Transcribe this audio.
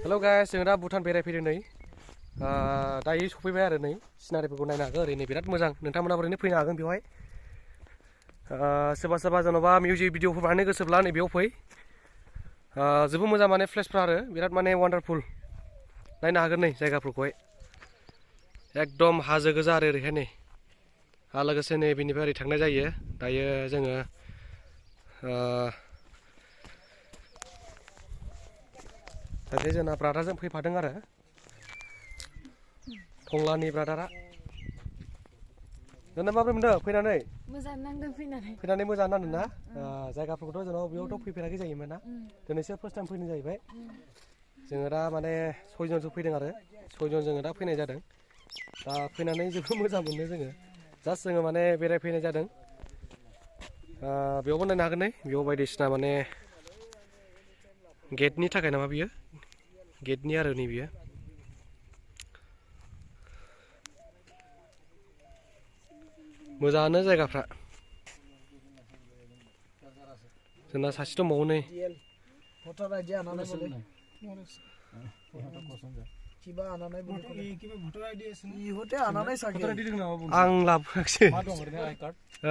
hello guys जों दा भुटान बेरायफैदों नै दायो सफैबाय आरो नै सिनारिफोरखौ नायनो हागोन ओरैनो बिराद मोजां नोंथांमोनाबो ओरैनो फैनो हागोन बेवहाय सोरबा सोरबा जेन'बा मिउजिक भिडिअफोर बानायनो गोसोब्ला नै बेयाव फै जोबोद मोजां माने प्लेसफ्रा आरो बिराद माने वान्डारफुल नायनो हागोन नै जायगाफोरखौहाय एकदम हाजो गोजा आरो ओरैहाय नै लोगोसे नै बेनिफ्राय ओरै थांनाय जायो दायो जोङो दाख्लै जोंना ब्रादारजों फैफादों आरो टंलानि ब्रादारा नोंना माबोरै मोनदों फैनानै मोजां नांदों फैनानै मोजां नांदों ना जायगाफोरखौथ' जोंनाव बेयावथ' फैफेराखै जायोमोन ना दिनैसो फार्स्ट टाइम फैनाय जाहैबाय जोङो दा माने 6 जनसो फैदों आरो 6 जन जोङो दा फैनाय जादों दा फैनानै जोबोद मोजां मोनो जोङो जास्ट जोङो माने बेरायफैनाय जादों बेयावबो नायनो हागोन नै बेयाव बायदिसिना माने गेटनि थाखाय नामा बियो गेटनि आरो नै बियो मोजाङानो जायगाफ्रा जोंना सासे दंबावो नै आं लाबोआखिसै